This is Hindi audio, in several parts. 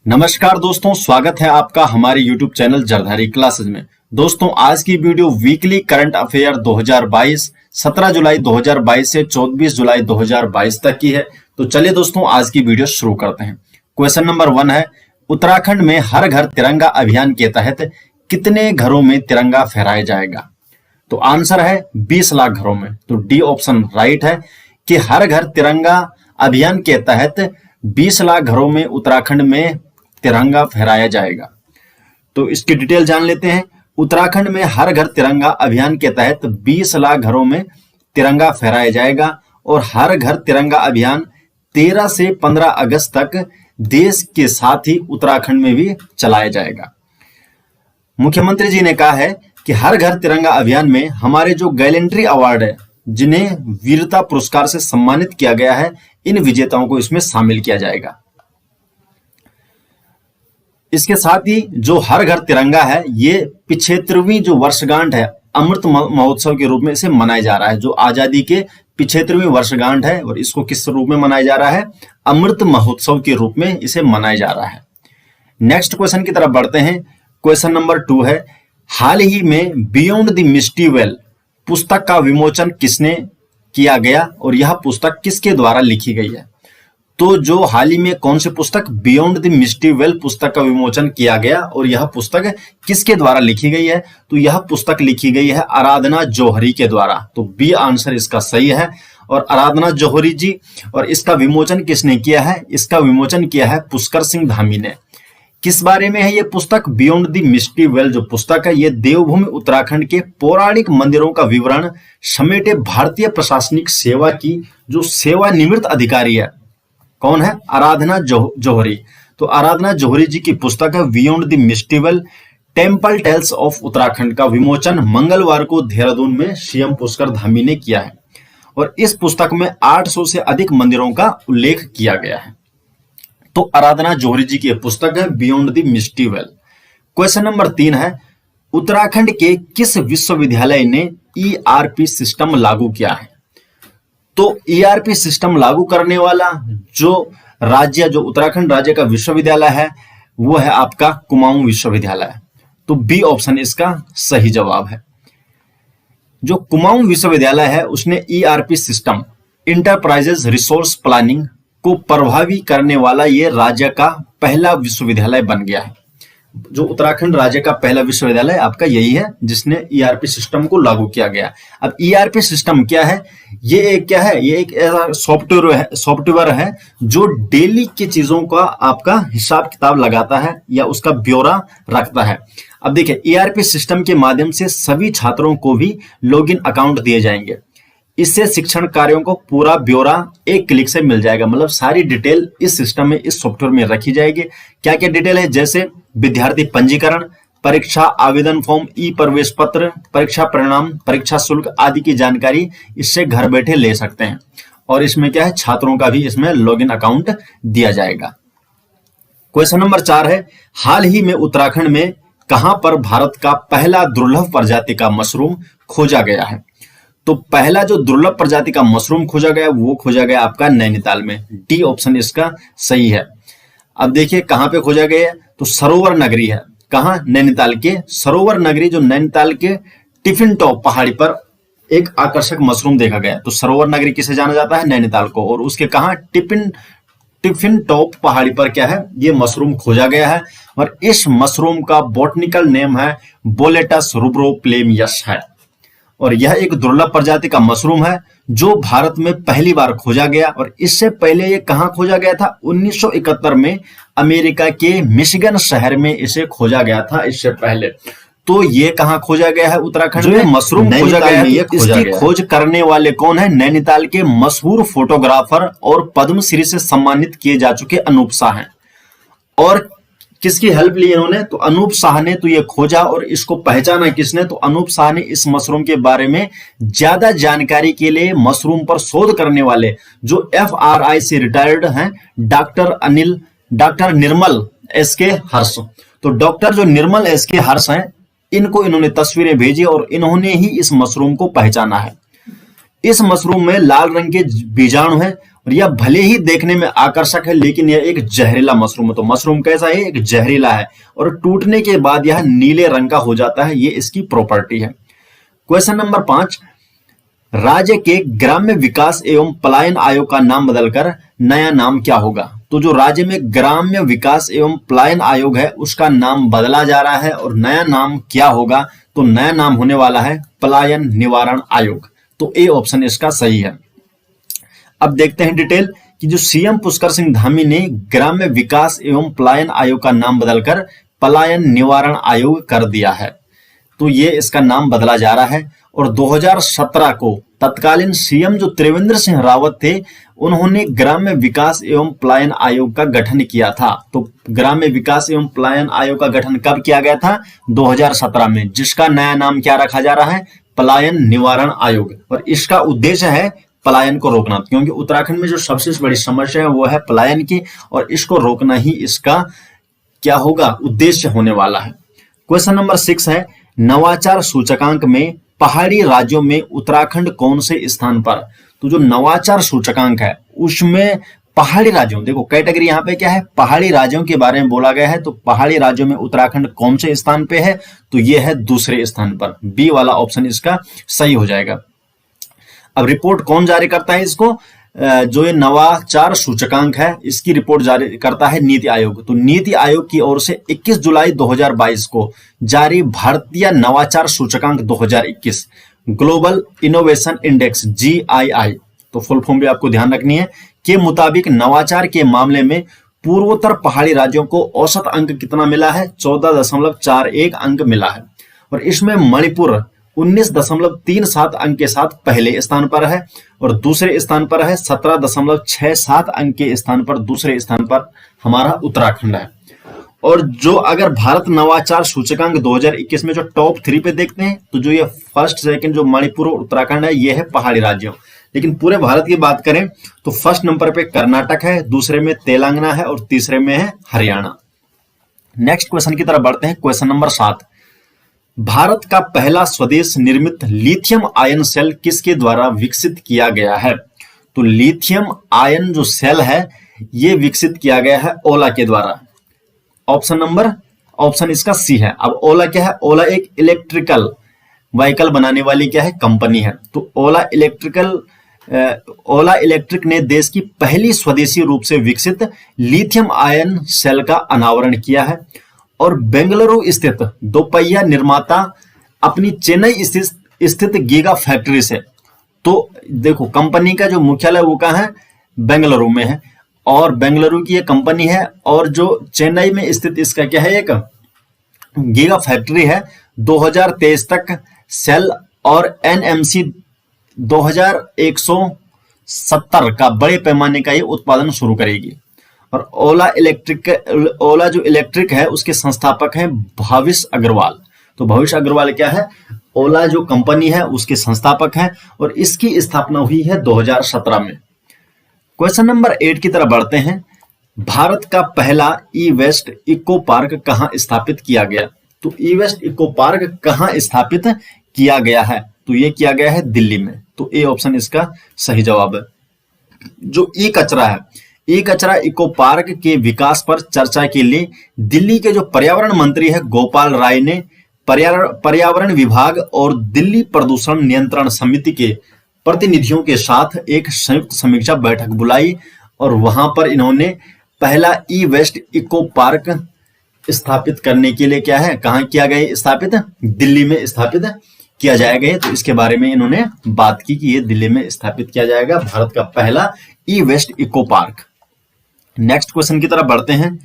नमस्कार दोस्तों, स्वागत है आपका हमारे YouTube चैनल जरधारी क्लासेज में। दोस्तों, आज की वीडियो वीकली करंट अफेयर 2022 17 जुलाई 2022 से 24 जुलाई 2022 तक की है। तो चलिए दोस्तों, आज की वीडियो शुरू करते हैं। क्वेश्चन नंबर 1 है, उत्तराखंड में हर घर तिरंगा अभियान के तहत कितने घरों में तिरंगा फहराया जाएगा? तो आंसर है 20 लाख घरों में। तो डी ऑप्शन राइट है कि हर घर तिरंगा अभियान के तहत 20 लाख घरों में उत्तराखंड में तिरंगा फहराया जाएगा। तो इसकी डिटेल जान लेते हैं। उत्तराखंड में हर घर तिरंगा अभियान के तहत 20 लाख घरों में तिरंगा फहराया जाएगा और हर घर तिरंगा अभियान 13 से 15 अगस्त तक देश के साथ ही उत्तराखंड में भी चलाया जाएगा। मुख्यमंत्री जी ने कहा है कि हर घर तिरंगा अभियान में हमारे जो गैलेंट्री अवार्ड है, जिन्हें वीरता पुरस्कार से सम्मानित किया गया है, इन विजेताओं को इसमें शामिल किया जाएगा। इसके साथ ही जो हर घर तिरंगा है, ये 75वीं जो वर्षगांठ है, अमृत महोत्सव के रूप में इसे मनाया जा रहा है। जो आजादी के 75वीं वर्षगांठ है और इसको किस रूप में मनाया जा रहा है? अमृत महोत्सव के रूप में इसे मनाया जा रहा है। नेक्स्ट क्वेश्चन की तरफ बढ़ते हैं। क्वेश्चन नंबर 2 है, हाल ही में बियॉन्ड द मिस्टी वेल पुस्तक का विमोचन किसने किया गया और यह पुस्तक किसके द्वारा लिखी गई है? तो जो हाल ही में कौन सी पुस्तक बियॉन्ड द मिस्टी वेल पुस्तक का विमोचन किया गया और यह पुस्तक किसके द्वारा लिखी गई है? तो यह पुस्तक लिखी गई है आराधना जौहरी के द्वारा। तो बी आंसर इसका सही है। और आराधना जौहरी जी, और इसका विमोचन किसने किया है? इसका विमोचन किया है पुष्कर सिंह धामी ने। किस बारे में है ये पुस्तक? बियॉन्ड द मिस्टी वेल जो पुस्तक है, ये देवभूमि उत्तराखंड के पौराणिक मंदिरों का विवरण समेटे भारतीय प्रशासनिक सेवा की जो सेवानिवृत्त अधिकारी है, कौन है? आराधना जौहरी। तो आराधना जौहरी जी की पुस्तक है beyond the misty well temple tales of Uttarakhand का विमोचन मंगलवार को देहरादून में सीएम पुष्कर धामी ने किया है और इस पुस्तक में 800 से अधिक मंदिरों का उल्लेख किया गया है। तो आराधना जौहरी जी की पुस्तक है beyond the misty well. Question number 3 है, उत्तराखंड के किस विश्वविद्यालय ने ईआरपी सिस्टम लागू किया है? तो ईआरपी सिस्टम लागू करने वाला जो उत्तराखंड राज्य का विश्वविद्यालय है, वो है आपका कुमाऊं विश्वविद्यालय। तो बी ऑप्शन इसका सही जवाब है। जो कुमाऊं विश्वविद्यालय है, उसने ERP system enterprises resource planning को प्रभावी करने वाला ये राज्य का पहला विश्वविद्यालय बन गया है। जो उत्तराखंड राज्य का पहला विश्वविद्यालय आपका यही है जिसने ईआरपी सिस्टम को लागू किया गया। अब ईआरपी सिस्टम क्या है? ये एक क्या है? ये एक ऐसा सॉफ्टवेयर है जो डेली की चीजों का आपका हिसाब किताब लगाता है या उसका ब्यौरा रखता है। अब देखिए, ईआरपी सिस्टम के माध्यम से सभी छात्रों को भी लॉगिन अकाउंट दिए जाएंगे। इससे शिक्षण कार्यों को पूरा ब्यौरा एक क्लिक से मिल जाएगा। मतलब सारी डिटेल इस सिस्टम में, इस सॉफ्टवेयर में रखी जाएगी। क्या क्या डिटेल है? जैसे विद्यार्थी पंजीकरण, परीक्षा आवेदन फॉर्म, ई प्रवेश पत्र, परीक्षा परिणाम, परीक्षा शुल्क आदि की जानकारी इससे घर बैठे ले सकते हैं। और इसमें क्या है? छात्रों का भी इसमें लॉगिन अकाउंट दिया जाएगा। क्वेश्चन नंबर 4 है, हाल ही में उत्तराखंड में कहां पर भारत का पहला दुर्लभ प्रजाति का मशरूम खोजा गया है? तो पहला जो दुर्लभ प्रजाति का मशरूम खोजा गया, वो खोजा गया आपका नैनीताल में। डी ऑप्शन इसका सही है। अब देखिए कहां पे खोजा गया है? तो सरोवर नगरी है। कहां? नैनीताल के सरोवर नगरी, जो नैनीताल के टिफिन टॉप पहाड़ी पर एक आकर्षक मशरूम देखा गया। तो सरोवर नगरी किसे जाना जाता है? नैनीताल को। और उसके कहां? टिफिन टॉप पहाड़ी पर क्या है? ये मशरूम खोजा गया है। और इस मशरूम का बॉटनिकल नेम है बोलेटस रूब्रोप्लेमियस है। और यह एक दुर्लभ प्रजाति का मशरूम है जो भारत में पहली बार खोजा गया। और इससे पहले ये कहां खोजा गया था? 1971 में अमेरिका के मिशिगन शहर में इसे खोजा गया था। इससे पहले तो ये कहां खोजा गया है? उत्तराखंड में मशरूम खोजा गया है। इसकी खोज करने वाले कौन है? नैनीताल के मशहूर फोटोग्राफर और पद्मश्री से सम्मानित किए जा चुके अनूप शाह हैं। और किसकी हेल्प ली इन्होंने? तो अनूप शाह ने तो ये खोजा। और इसको पहचाना किसने? तो अनूप शाह ने इस मशरूम के बारे में ज्यादा जानकारी के लिए मशरूम पर शोध करने वाले जो FRI से रिटायर्ड हैं, डॉक्टर निर्मल SK हर्ष। तो डॉक्टर जो निर्मल SK हर्ष हैं, इनको इन्होंने तस्वीरें भेजी और इन्होंने ही इस मशरूम को पहचाना है। इस मशरूम में लाल रंग के बीजाणु हैं और यह भले ही देखने में आकर्षक है लेकिन यह एक जहरीला मशरूम है। तो मशरूम कैसा है? एक जहरीला है और टूटने के बाद यह नीले रंग का हो जाता है, ये इसकी प्रॉपर्टी है। क्वेश्चन नंबर 5, राज्य के ग्राम्य विकास एवं पलायन आयोग का नाम बदलकर नया नाम क्या होगा? तो जो राज्य में ग्राम्य विकास एवं पलायन आयोग है उसका नाम बदला जा रहा है और नया नाम क्या होगा? तो नया नाम होने वाला है पलायन निवारण आयोग। तो ए ऑप्शन इसका सही है। अब देखते हैं डिटेल कि जो सीएम पुष्कर सिंह धामी ने ग्राम्य विकास एवं पलायन आयोग का नाम बदलकर पलायन निवारण आयोग कर दिया है, तो ये इसका नाम बदला जा रहा है। और 2017 को तत्कालीन सीएम जो त्रिवेंद्र सिंह रावत थे उन्होंने ग्राम्य विकास एवं पलायन आयोग का गठन किया था। तो ग्राम्य विकास एवं पलायन आयोग का गठन कब किया गया था? 2017 में, जिसका नया नाम क्या रखा जा रहा है? पलायन निवारण आयोग। और इसका उद्देश्य है पलायन को रोकना, क्योंकि उत्तराखंड में जो सबसे बड़ी समस्या है वो है पलायन की, और इसको रोकना ही इसका क्या होगा? उद्देश्य होने वाला है। क्वेश्चन नंबर 6 है, नवाचार सूचकांक में पहाड़ी राज्यों में उत्तराखंड कौन से स्थान पर? तो जो नवाचार सूचकांक है उसमें पहाड़ी राज्यों, देखो कैटेगरी यहाँ पे क्या है? पहाड़ी राज्यों के बारे में बोला गया है। तो पहाड़ी राज्यों में उत्तराखंड कौन से स्थान पे है? तो यह है दूसरे स्थान पर। बी वाला ऑप्शन इसका सही हो जाएगा। अब रिपोर्ट कौन जारी करता है इसको? जो ये नवाचार सूचकांक है इसकी रिपोर्ट जारी करता है नीति आयोग। तो नीति आयोग की ओर से 21 जुलाई 2022 को जारी भारतीय नवाचार सूचकांक 2021 ग्लोबल इनोवेशन इंडेक्स GII, तो फुल फॉर्म भी आपको ध्यान रखनी है, के मुताबिक नवाचार के मामले में पूर्वोत्तर पहाड़ी राज्यों को औसत अंक कितना मिला है? 14.41 अंक मिला है। और इसमें मणिपुर 19.37 अंक के साथ पहले स्थान पर है और दूसरे स्थान पर है 17.67 अंक के स्थान पर दूसरे स्थान पर हमारा उत्तराखंड है। और जो अगर भारत नवाचार सूचकांक 2021 में जो टॉप 3 पे देखते हैं तो जो ये फर्स्ट सेकंड जो मणिपुर और उत्तराखंड है ये है पहाड़ी राज्यों। लेकिन पूरे भारत की बात करें तो फर्स्ट नंबर पे कर्नाटक है, दूसरे में तेलंगाना है और तीसरे में है हरियाणा। नेक्स्ट क्वेश्चन की तरफ बढ़ते हैं। क्वेश्चन नंबर 7, भारत का पहला स्वदेश निर्मित लिथियम आयन सेल किसके द्वारा विकसित किया गया है? तो लिथियम आयन जो सेल है ये विकसित किया गया है ओला के द्वारा। ऑप्शन इसका सी है। अब ओला क्या है? ओला एक इलेक्ट्रिकल व्हीकल बनाने वाली क्या है? कंपनी है। तो ओला इलेक्ट्रिक ने देश की पहली स्वदेशी रूप से विकसित लिथियम आयन सेल का अनावरण किया है। और बेंगलुरु स्थित दोपहिया निर्माता अपनी चेन्नई स्थित गीगा फैक्ट्री से, तो देखो कंपनी का जो मुख्यालय वो कहाँ है? बेंगलुरु में है। और बेंगलुरु की ये कंपनी है और जो चेन्नई में स्थित इसका क्या है? एक गीगा फैक्ट्री है। 2023 तक सेल और NMC 2170 का बड़े पैमाने का ये उत्पादन शुरू करेगी। और ओला जो इलेक्ट्रिक है उसके संस्थापक हैं भविष्य अग्रवाल। तो भविष्य अग्रवाल क्या है? ओला जो कंपनी है उसके संस्थापक हैं और इसकी स्थापना हुई है 2017 में। क्वेश्चन नंबर 8 की तरफ बढ़ते हैं। भारत का पहला ई वेस्ट इको पार्क कहां स्थापित किया गया? तो ई वेस्ट इको पार्क कहां स्थापित किया गया है? तो ये किया गया है दिल्ली में। तो ए ऑप्शन इसका सही जवाब है। जो ई कचरा है, ई कचरा इको पार्क के विकास पर चर्चा के लिए दिल्ली के जो पर्यावरण मंत्री है गोपाल राय ने पर्यावरण विभाग और दिल्ली प्रदूषण नियंत्रण समिति के प्रतिनिधियों के साथ एक संयुक्त समीक्षा बैठक बुलाई और वहां पर इन्होंने पहला ई वेस्ट इको पार्क स्थापित करने के लिए क्या है, कहां किया गया स्थापित? दिल्ली में स्थापित किया जाएगा। तो इसके बारे में इन्होंने बात की कि ये दिल्ली में स्थापित किया जाएगा भारत का पहला E waste eco park. Next question की तरफ बढ़ते हैं।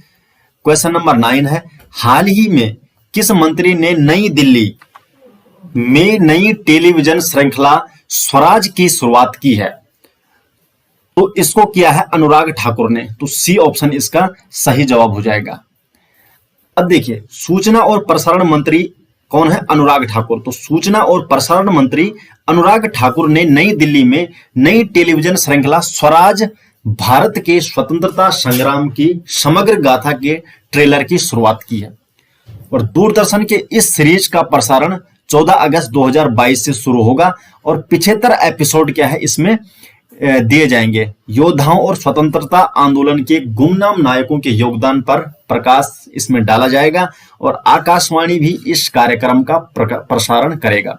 क्वेश्चन नंबर 9 है, हाल ही में किस मंत्री ने नई दिल्ली में नई टेलीविजन श्रृंखला स्वराज की शुरुआत की है? तो इसको किया है अनुराग ठाकुर ने। तो सी ऑप्शन इसका सही जवाब हो जाएगा। अब देखिए सूचना और प्रसारण मंत्री कौन है? अनुराग ठाकुर। तो सूचना और प्रसारण मंत्री अनुराग ठाकुर ने नई दिल्ली में नई टेलीविजन श्रृंखला स्वराज भारत के स्वतंत्रता संग्राम की समग्र गाथा के ट्रेलर की शुरुआत की है। और दूरदर्शन के इस सीरीज का प्रसारण 14 अगस्त 2022 से शुरू होगा और 75 एपिसोड क्या है इसमें दिए जाएंगे। योद्धाओं और स्वतंत्रता आंदोलन के गुमनाम नायकों के योगदान पर प्रकाश इसमें डाला जाएगा और आकाशवाणी भी इस कार्यक्रम का प्रसारण करेगा।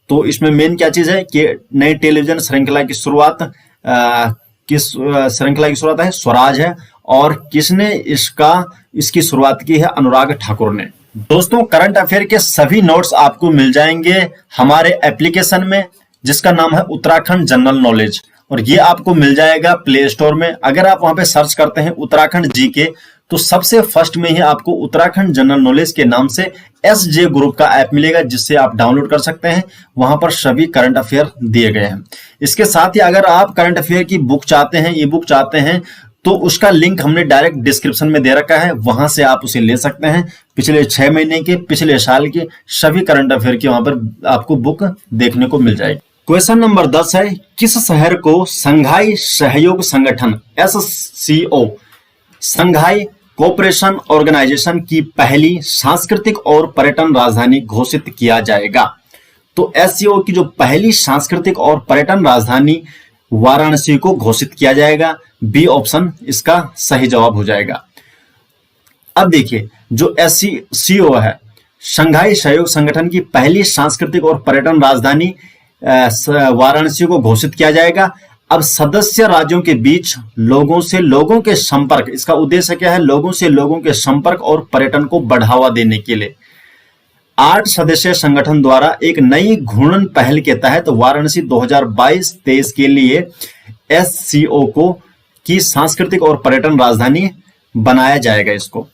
तो इसमें मेन क्या चीज है कि नई टेलीविजन श्रृंखला की शुरुआत किस श्रृंखला की शुरुआत है? स्वराज है। और किसने इसकी शुरुआत की है? अनुराग ठाकुर ने। दोस्तों, करंट अफेयर के सभी नोट्स आपको मिल जाएंगे हमारे एप्लीकेशन में, जिसका नाम है उत्तराखंड जनरल नॉलेज, और ये आपको मिल जाएगा प्ले स्टोर में। अगर आप वहां पे सर्च करते हैं उत्तराखंड जीके, तो सबसे फर्स्ट में ही आपको उत्तराखंड जनरल नॉलेज के नाम से एसजे ग्रुप का ऐप मिलेगा, जिससे आप डाउनलोड कर सकते हैं। वहां पर सभी करंट अफेयर दिए गए हैं। इसके साथ ही अगर आप करंट अफेयर की बुक चाहते हैं, ई बुक चाहते हैं, तो उसका लिंक हमने डायरेक्ट डिस्क्रिप्शन में दे रखा है, वहां से आप उसे ले सकते हैं। पिछले 6 महीने के, पिछले साल के सभी करंट अफेयर की वहां पर आपको बुक देखने को मिल जाएगी। क्वेश्चन नंबर 10 है, किस शहर को संघाई सहयोग संगठन SCO संघाई कोऑपरेशन ऑर्गेनाइजेशन की पहली सांस्कृतिक और पर्यटन राजधानी घोषित किया जाएगा? तो SCO की जो पहली सांस्कृतिक और पर्यटन राजधानी वाराणसी को घोषित किया जाएगा। बी ऑप्शन इसका सही जवाब हो जाएगा। अब देखिए, जो SCO है, संघाई सहयोग संगठन की पहली सांस्कृतिक और पर्यटन राजधानी वाराणसी को घोषित किया जाएगा। अब सदस्य राज्यों के बीच लोगों से लोगों के संपर्क, इसका उद्देश्य क्या है? लोगों से लोगों के संपर्क और पर्यटन को बढ़ावा देने के लिए 8 सदस्यीय संगठन द्वारा एक नई घूर्णन पहल के तहत वाराणसी 2022-23 के लिए SCO की सांस्कृतिक और पर्यटन राजधानी बनाया जाएगा इसको।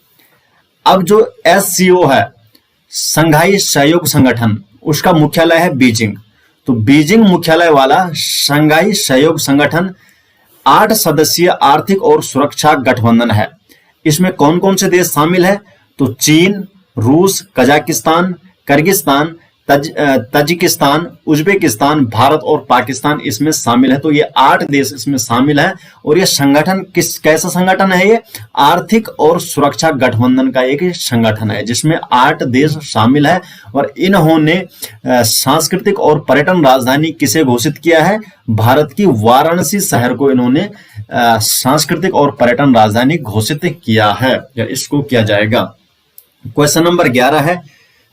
अब जो SCO है, संघाई सहयोग संगठन, उसका मुख्यालय है बीजिंग। तो बीजिंग मुख्यालय वाला संघाई सहयोग संगठन 8 सदस्यीय आर्थिक और सुरक्षा गठबंधन है। इसमें कौन कौन से देश शामिल है? तो चीन, रूस, Kazakhstan, Kyrgyzstan, Tajikistan, Uzbekistan, Bharat और पाकिस्तान इसमें शामिल है। तो ये 8 देश इसमें शामिल है। और ये संगठन कैसा संगठन है? ये आर्थिक और सुरक्षा गठबंधन का एक संगठन है, जिसमें 8 देश शामिल है। और इन्होंने सांस्कृतिक और पर्यटन राजधानी किसे घोषित किया है? भारत की वाराणसी शहर को इन्होंने सांस्कृतिक और पर्यटन राजधानी घोषित किया है, या इसको किया जाएगा। क्वेश्चन नंबर 11 है,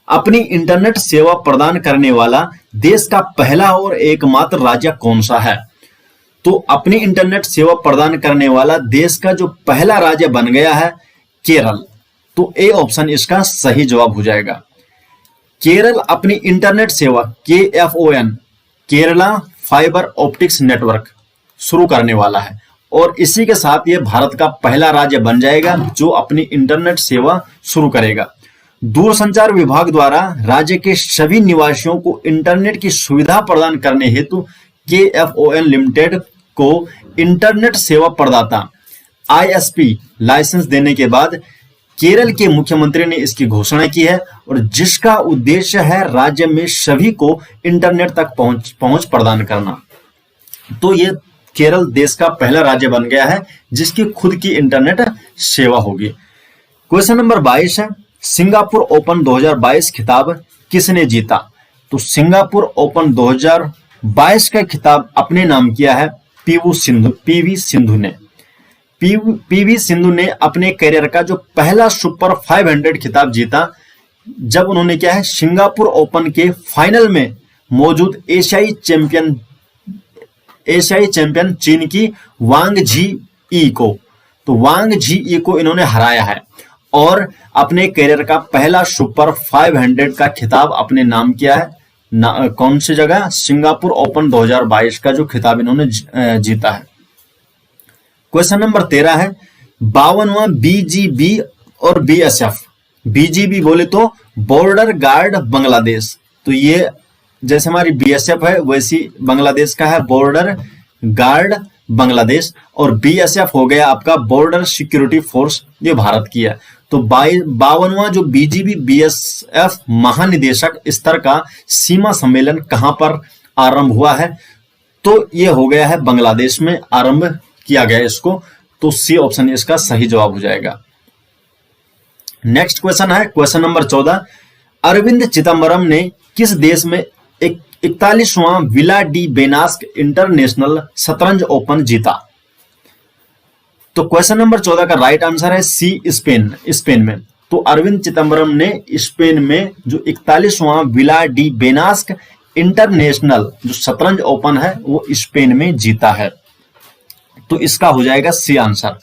अपनी इंटरनेट सेवा प्रदान करने वाला देश का पहला और एकमात्र राज्य कौन सा है? तो अपनी इंटरनेट सेवा प्रदान करने वाला देश का जो पहला राज्य बन गया है केरल। तो ए ऑप्शन इसका सही जवाब हो जाएगा। केरल अपनी इंटरनेट सेवा KFON Kerala fibre optics network शुरू करने वाला है, और इसी के साथ ये भारत का पहला राज्य बन जाएगा जो अपनी इंटरनेट सेवा शुरू करेगा। दूरसंचार विभाग द्वारा राज्य के सभी निवासियों को इंटरनेट की सुविधा प्रदान करने हेतु KFON लिमिटेड को इंटरनेट सेवा प्रदाता ISP लाइसेंस देने के बाद केरल के मुख्यमंत्री ने इसकी घोषणा की है, और जिसका उद्देश्य है राज्य में सभी को इंटरनेट तक पहुंच प्रदान करना। तो ये केरल देश का पहला राज्य बन गया है जिसकी खुद की इंटरनेट सेवा होगी। क्वेश्चन नंबर 22 है, सिंगापुर ओपन 2022 खिताब किसने जीता? तो सिंगापुर ओपन 2022 का खिताब अपने नाम किया है PV सिंधु ने। PV सिंधु ने अपने करियर का जो पहला सुपर 500 खिताब जीता, जब उन्होंने क्या है, सिंगापुर ओपन के फाइनल में मौजूद एशियाई चैंपियन चीन की वांग झी को, तो वांग झी को इन्होंने हराया है और अपने करियर का पहला सुपर 500 का खिताब अपने नाम किया है। कौन सी जगह? सिंगापुर ओपन 2022 का जो खिताब इन्होंने जीता है। क्वेश्चन नंबर 13 है, 52वां BGB और BSF। BGB बोले तो बॉर्डर गार्ड बांग्लादेश, तो ये जैसे हमारी BSF है वैसी बांग्लादेश का है बॉर्डर गार्ड बांग्लादेश, और BSF हो गया आपका बॉर्डर सिक्योरिटी फोर्स, ये भारत की है। तो 52वां जो BGB BSF महानिदेशक स्तर का सीमा सम्मेलन कहां पर आरंभ हुआ है? तो ये हो गया है बांग्लादेश में आरंभ किया गया इसको। तो सी ऑप्शन इसका सही जवाब हो जाएगा। नेक्स्ट क्वेश्चन है क्वेश्चन नंबर 14, अरविंद चिदम्बरम ने किस देश में 41वां विला डी बेनास्क इंटरनेशनल शतरंज ओपन जीता? तो क्वेश्चन नंबर 14 का राइट आंसर है सी, स्पेन में। तो अरविंद चिदम्बरम ने स्पेन में जो 41वां विला डी बेनास्क इंटरनेशनल जो शतरंज ओपन है वो स्पेन में जीता है। तो इसका हो जाएगा सी आंसर।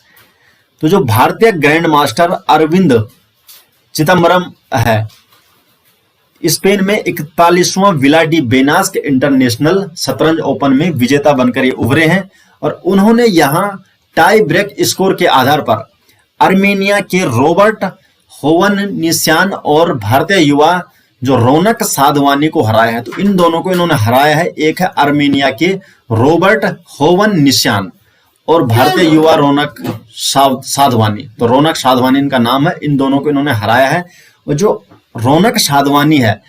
तो जो भारतीय ग्रैंड मास्टर अरविंद चिदम्बरम है, स्पेन में 41वां विला डी बेनास्क इंटरनेशनल शतरंज ओपन में विजेता बनकर ये उभरे हैं और उन्होंने यहां टाई ब्रेक स्कोर के आधार पर आर्मेनिया के रॉबर्ट होवननिस्यान और भारतीय युवा जो रौनक साधवानी को हराया है। तो इन दोनों को इन्होंने हराया है। एक है आर्मेनिया के रॉबर्ट होवननिस्यान और भारतीय युवा रौनक साधवानी। तो रौनक साधवानी इनका नाम है। इन दोनों को इन्होंने हराया है। और जो रौनक साधवानी है,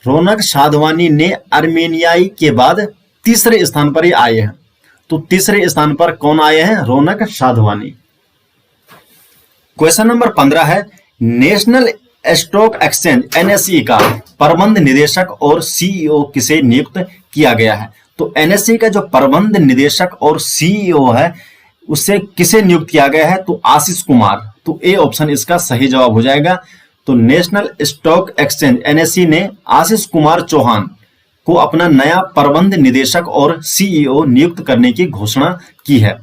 रौनक साधवानी ने आर्मेनियाई के बाद तीसरे स्थान पर ही आए हैं। तो तीसरे स्थान पर कौन आए हैं? रौनक साधवानी। क्वेश्चन नंबर 15 है, नेशनल स्टॉक एक्सचेंज एनएसई का प्रबंध निदेशक और सीईओ किसे नियुक्त किया गया है? तो एनएसई का जो प्रबंध निदेशक और सीईओ है उसे किसे नियुक्त किया गया है? तो आशीष कुमार। तो ए ऑप्शन इसका सही जवाब हो जाएगा। तो नेशनल स्टॉक एक्सचेंज एनएसई ने आशीष कुमार चौहान को अपना नया प्रबंध निदेशक और सीईओ नियुक्त करने की घोषणा की है।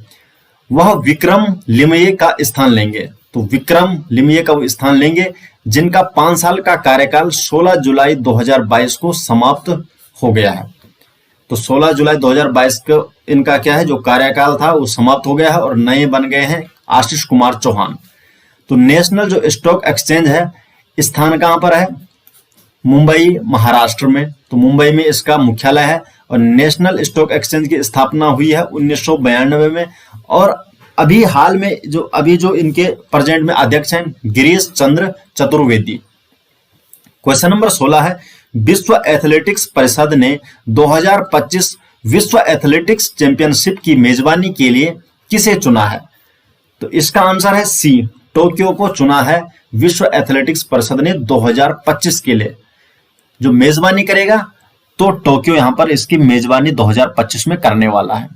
वह विक्रम लिमये का स्थान लेंगे। तो विक्रम लिमये का वो स्थान लेंगे जिनका 5 साल का कार्यकाल 16 जुलाई 2022 को समाप्त हो गया है। तो 16 जुलाई 2022 को इनका क्या है, जो कार्यकाल था वो समाप्त हो गया है और नए बन गए हैं आशीष कुमार चौहान। तो नेशनल जो स्टॉक एक्सचेंज है स्थान कहां पर है? मुंबई, महाराष्ट्र में। तो मुंबई में इसका मुख्यालय है और नेशनल स्टॉक एक्सचेंज की स्थापना हुई है 1992 में। और अभी हाल में जो इनके प्रेजेंट में अध्यक्ष हैं गिरीश चंद्र चतुर्वेदी। क्वेश्चन नंबर 16 है, विश्व एथलेटिक्स परिषद ने 2025 विश्व एथलेटिक्स चैंपियनशिप की मेजबानी के लिए किसे चुना है? तो इसका आंसर है सी, टोक्यो को चुना है विश्व एथलेटिक्स परिषद ने 2025 के लिए। जो मेजबानी करेगा तो टोक्यो यहां पर इसकी मेजबानी 2025 में करने वाला है।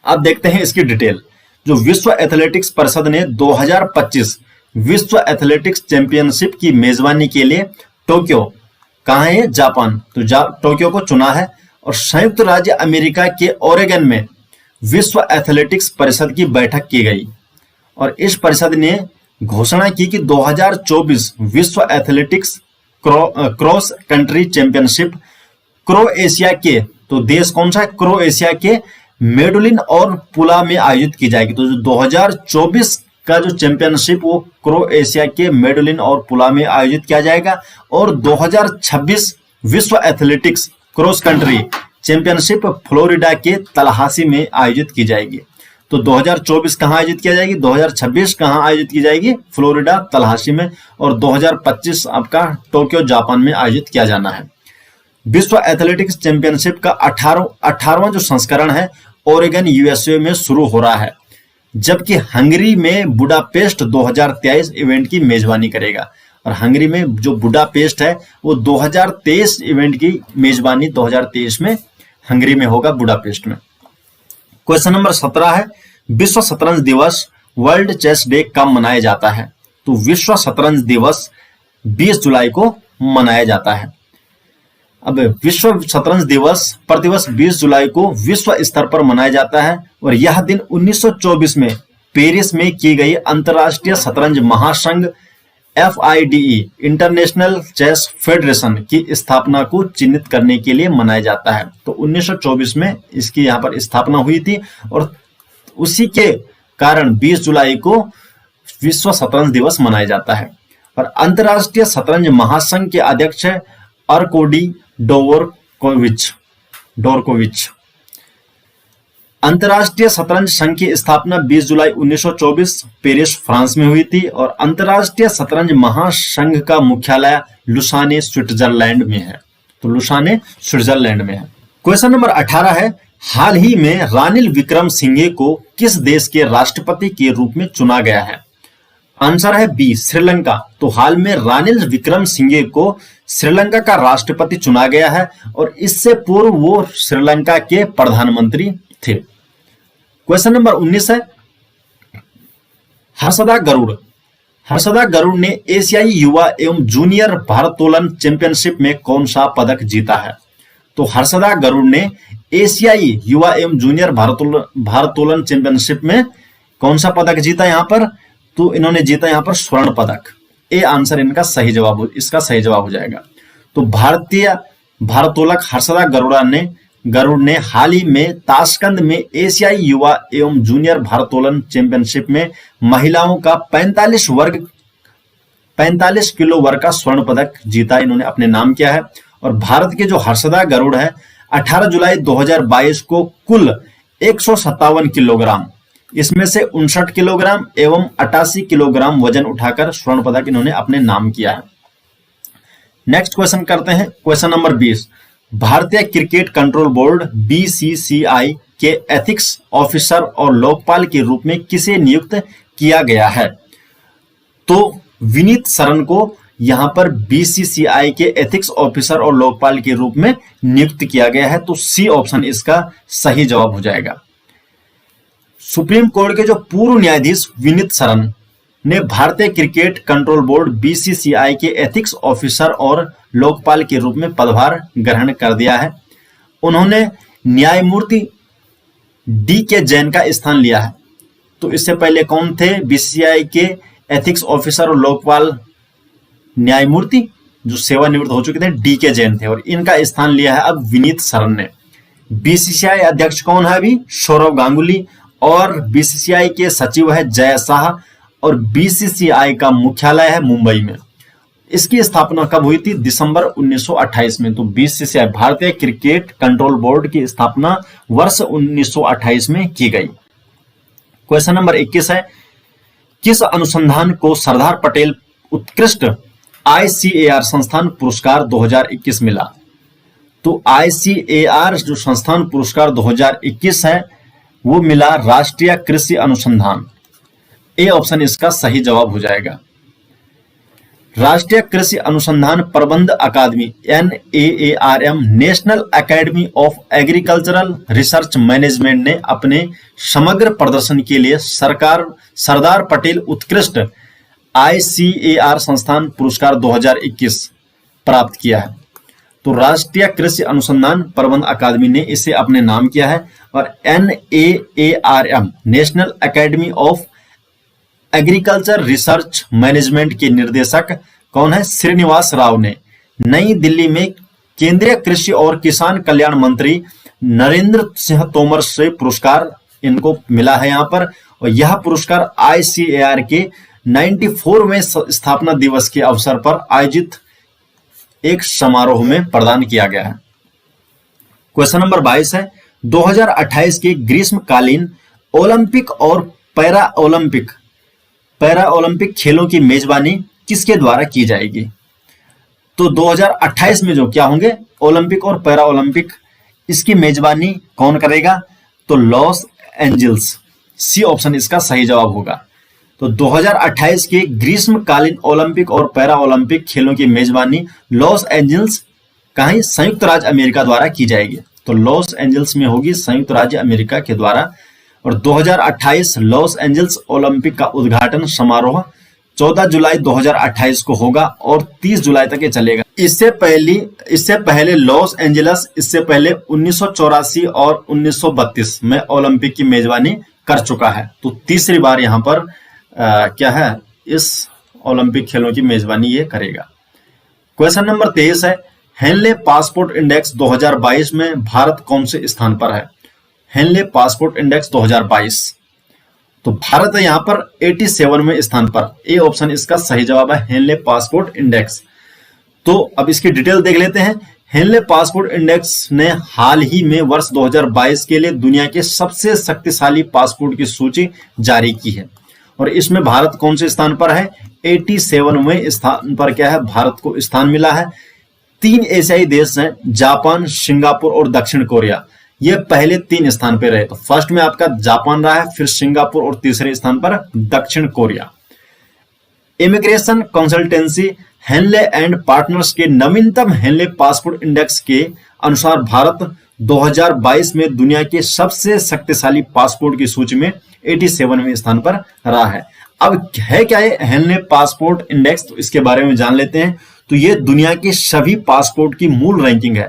अब देखते हैं इसकी डिटेल। जो विश्व एथलेटिक्स परिषद ने 2025 विश्व एथलेटिक्स चैंपियनशिप की मेजबानी के लिए टोक्यो कहां है? जापान। तो टोक्यो को चुना है। और संयुक्त राज्य अमेरिका के ओरेगन में विश्व एथलेटिक्स परिषद की बैठक की गई और इस परिषद ने घोषणा की कि 2024 विश्व athletics cross country championship Croatia के, तो देश कौन सा है? क्रोएशिया के मेडुलिन और पुला में आयोजित की जाएगी। तो जो 2024 का जो चैंपियनशिप वो क्रोएशिया के मेडुलिन और पुला में आयोजित किया जाएगा। और 2026 विश्व athletics cross country championship Florida के तलहासी में आयोजित की जाएगी। तो 2024 कहां आयोजित किया जाएगी? 2026 कहां आयोजित की जाएगी? फ्लोरिडा तलहासी में। और 2025 आपका टोक्यो जापान में आयोजित किया जाना है। विश्व एथलेटिक्स चैंपियनशिप का 18वां जो संस्करण है ओरेगन यूएसए में शुरू हो रहा है, जबकि हंगरी में बुडापेस्ट 2023 इवेंट की मेजबानी करेगा। और हंगरी में जो बुडापेस्ट है वो 2023 इवेंट की मेजबानी 2023 में हंगरी में होगा, बुडापेस्ट में। क्वेश्चन नंबर 17 है, विश्व शतरंज दिवस वर्ल्ड चेस डे कब मनाया जाता है? तो विश्व शतरंज दिवस 20 जुलाई को मनाया जाता है। अब विश्व शतरंज दिवस प्रतिवर्ष 20 जुलाई को विश्व स्तर पर मनाया जाता है और यह दिन 1924 में पेरिस में की गई अंतरराष्ट्रीय शतरंज महासंघ FIDE इंटरनेशनल चेस फेडरेशन की स्थापना को चिन्हित करने के लिए मनाया जाता है। तो 1924 में इसकी यहाँ पर स्थापना हुई थी और उसी के कारण 20 जुलाई को विश्व शतरंज दिवस मनाया जाता है। और अंतरराष्ट्रीय शतरंज महासंघ के अध्यक्ष है अर्कोडी डोरकोविच। अंतरराष्ट्रीय शतरंज संघ की स्थापना 20 जुलाई 1924 पेरिस फ्रांस में हुई थी और अंतरराष्ट्रीय शतरंज महासंघ का मुख्यालय लुसाने स्विट्जरलैंड में है। तो लुसाने स्विट्जरलैंड में है। क्वेश्चन नंबर 18 है, हाल ही में रानिल विक्रम सिंघे को किस देश के राष्ट्रपति के रूप में चुना गया है? आंसर है बी श्रीलंका। तो हाल में रानिल विक्रमसिंघे को श्रीलंका का राष्ट्रपति चुना गया है और इससे पूर्व वो श्रीलंका के प्रधानमंत्री थे। क्वेश्चन नंबर 19 है, हर्षदा गरुड़। हर्षदा गरुड़ ने एशियाई युवा एवं जूनियर भारोत्तोलन चैंपियनशिप में कौन सा पदक जीता है? तो हर्षदा गरुड़ ने एशियाई युवा एवं जूनियर भारोत्तोलन चैंपियनशिप में कौन सा पदक जीता यहां पर? तो इन्होंने जीता यहां पर स्वर्ण पदक। ए आंसर इनका सही जवाब, इसका सही जवाब हो जाएगा। तो भारतीय भारोत्तोलक हर्षदा गरुड़ ने हाल ही में ताशकंद में एशियाई युवा एवं जूनियर भारोत्तोलन चैंपियनशिप में महिलाओं का 45 किलो वर्ग का स्वर्ण पदक जीता, इन्होंने अपने नाम किया है। और भारत के जो हर्षदा गरुड़ है 18 जुलाई 2022 को कुल 157 किलोग्राम, इसमें से 59 किलोग्राम एवं 88 किलोग्राम वजन उठाकर स्वर्ण पदक इन्होंने अपने नाम किया है। नेक्स्ट क्वेश्चन करते हैं, क्वेश्चन नंबर 20। भारतीय क्रिकेट कंट्रोल बोर्ड बीसीसीआई के एथिक्स ऑफिसर और लोकपाल के रूप में किसे नियुक्त किया गया है? तो विनीत सरन को यहां पर बीसीसीआई के एथिक्स ऑफिसर और लोकपाल के रूप में नियुक्त किया गया है। तो सी ऑप्शन इसका सही जवाब हो जाएगा। सुप्रीम कोर्ट के जो पूर्व न्यायाधीश विनीत सरन ने भारतीय क्रिकेट कंट्रोल बोर्ड बीसीसीआई के एथिक्स ऑफिसर और लोकपाल के रूप में पदभार ग्रहण कर दिया है। उन्होंने न्यायमूर्ति डी के जैन का स्थान लिया है। तो इससे पहले कौन थे बीसीसीआई के एथिक्स ऑफिसर और लोकपाल न्यायमूर्ति? जो सेवानिवृत्त हो चुके थे डी के जैन थे, और इनका स्थान लिया है अब विनीत सरन ने। बीसीसीआई अध्यक्ष कौन है अभी? सौरव गांगुली। और बीसीसीआई के सचिव है जय शाह, और बीसीसीआई का मुख्यालय है मुंबई में। इसकी स्थापना कब हुई थी? दिसंबर 1928 में। तो बीसीसीआई भारतीय क्रिकेट कंट्रोल बोर्ड की स्थापना वर्ष 1928 में की गई। क्वेश्चन नंबर 21 है, किस अनुसंधान को सरदार पटेल उत्कृष्ट आईसीएआर संस्थान पुरस्कार 2021 मिला? तो आईसीएआर जो संस्थान पुरस्कार 2021 है वो मिला राष्ट्रीय कृषि अनुसंधान। ए ऑप्शन इसका सही जवाब हो जाएगा। राष्ट्रीय कृषि अनुसंधान प्रबंध अकादमी NAARM national academy of agricultural research management ने अपने समग्र प्रदर्शन के लिए सरदार पटेल उत्कृष्ट आईसीएआर संस्थान पुरस्कार 2021 प्राप्त किया है। तो राष्ट्रीय कृषि अनुसंधान प्रबंध अकादमी ने इसे अपने नाम किया है। और NAARM national academy of agriculture research management के निर्देशक कौन है? श्रीनिवास राव ने नई दिल्ली में केंद्रीय कृषि और किसान कल्याण मंत्री नरेंद्र सिंह तोमर से पुरस्कार इनको मिला है यहाँ पर। और यह पुरस्कार आईसीएआर के 94वें स्थापना दिवस के अवसर पर आयोजित एक समारोह में प्रदान किया गया है। क्वेश्चन नंबर 22 है, 2028 के ग्रीष्मकालीन ओलंपिक और पैरा ओलंपिक खेलों की मेजबानी किसके द्वारा की जाएगी? तो 2028 में जो क्या होंगे ओलंपिक और पैरा ओलंपिक, इसकी मेजबानी कौन करेगा? तो लॉस एंजल्स। सी ऑप्शन इसका सही जवाब होगा। तो 2028 के ग्रीष्मकालीन ओलंपिक और पैरा ओलंपिक खेलों की मेजबानी लॉस एंजल्स कहीं संयुक्त राज्य अमेरिका द्वारा की जाएगी। तो लॉस एंजल्स में होगी संयुक्त राज्य अमेरिका के द्वारा। और 2028 लॉस एंजल्स ओलंपिक का उद्घाटन समारोह 14 जुलाई 2028 को होगा और 30 जुलाई तक ये चलेगा। इससे पहले लॉस एंजल्स 1984 और 1932 में ओलंपिक की मेजबानी कर चुका है। तो तीसरी बार यहाँ पर क्या है इस ओलंपिक खेलों की मेजबानी ये करेगा। क्वेश्चन नंबर 23 है, हेनले पासपोर्ट इंडेक्स 2022 में भारत कौन से स्थान पर है? हेनले पासपोर्ट इंडेक्स 2022, तो भारत है यहाँ पर 87वें स्थान पर। ए ऑप्शन इसका सही जवाब है, हेनले पासपोर्ट इंडेक्स। तो अब इसकी डिटेल देख लेते हैं। हेनले पासपोर्ट इंडेक्स ने हाल ही में वर्ष 2022 के लिए दुनिया के सबसे शक्तिशाली पासपोर्ट की सूची जारी की है और इसमें भारत कौन से स्थान पर है? 87वें स्थान पर क्या है भारत को स्थान मिला है। 3 एशियाई देश हैं, जापान, सिंगापुर और दक्षिण कोरिया, ये पहले 3 स्थान पे रहे। तो फर्स्ट में आपका जापान रहा है, फिर सिंगापुर और तीसरे स्थान पर दक्षिण Korea. Immigration consultancy Henley and Partners के नवीनतम हेनले पासपोर्ट इंडेक्स के अनुसार भारत 2022 में दुनिया के सबसे शक्तिशाली पासपोर्ट की सूची में 87वें स्थान पर रहा है। अब है क्या है हेनले पासपोर्ट इंडेक्स, तो इसके बारे में जान लेते हैं। तो ये दुनिया के सभी पासपोर्ट की मूल रैंकिंग है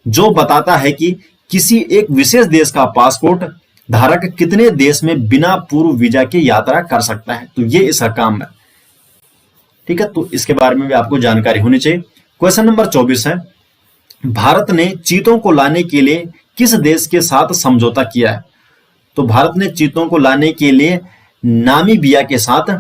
जो बताता है कि किसी एक विशेष देश का पासपोर्ट धारक कितने देश में बिना पूर्व वीजा के यात्रा कर सकता है। तो ये इसका काम है, ठीक है। तो इसके बारे में भी आपको जानकारी होनी चाहिए। क्वेश्चन नंबर 24 है, भारत ने चीतों को लाने के लिए किस देश के साथ समझौता किया है। तो भारत ने चीतों को लाने के लिए नामीबिया के साथ,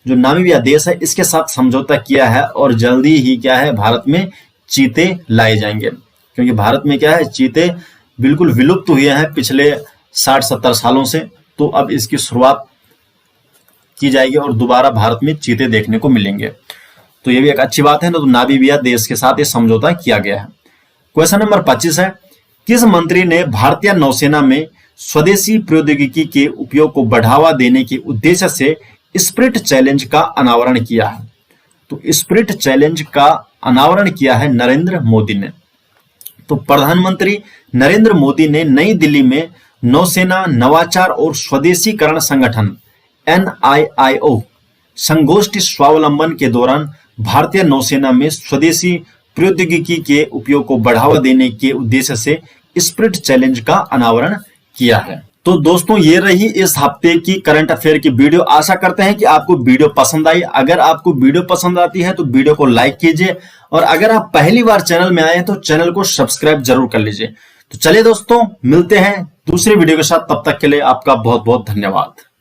जो नामीबिया देश है इसके साथ समझौता किया है और जल्दी ही क्या है भारत में चीते लाए जाएंगे, क्योंकि भारत में क्या है चीते बिल्कुल विलुप्त हुए हैं पिछले 60-70 सालों से। तो अब इसकी शुरुआत की जाएगी और दोबारा भारत में चीते देखने को मिलेंगे। तो ये भी एक अच्छी बात है ना। तो नामीबिया देश के साथ ये समझौता किया गया है। क्वेश्चन नंबर 25 है, किस मंत्री ने भारतीय नौसेना में स्वदेशी प्रौद्योगिकी के उपयोग को बढ़ावा देने के उद्देश्य से स्पिरिट चैलेंज का अनावरण किया है। तो स्पिरिट चैलेंज का अनावरण किया है नरेंद्र मोदी ने। तो प्रधानमंत्री नरेंद्र मोदी ने नई दिल्ली में नौसेना नवाचार और स्वदेशीकरण संगठन NIIO संगोष्ठी स्वावलंबन के दौरान भारतीय नौसेना में स्वदेशी प्रौद्योगिकी के उपयोग को बढ़ावा देने के उद्देश्य से स्पिरिट चैलेंज का अनावरण किया है। तो दोस्तों ये रही इस हफ्ते की करंट अफेयर की वीडियो। आशा करते हैं कि आपको वीडियो पसंद आई। अगर आपको वीडियो पसंद आती है तो वीडियो को लाइक कीजिए और अगर आप पहली बार चैनल में आए हैं तो चैनल को सब्सक्राइब जरूर कर लीजिए। तो चलिए दोस्तों मिलते हैं दूसरे वीडियो के साथ, तब तक के लिए आपका बहुत बहुत धन्यवाद।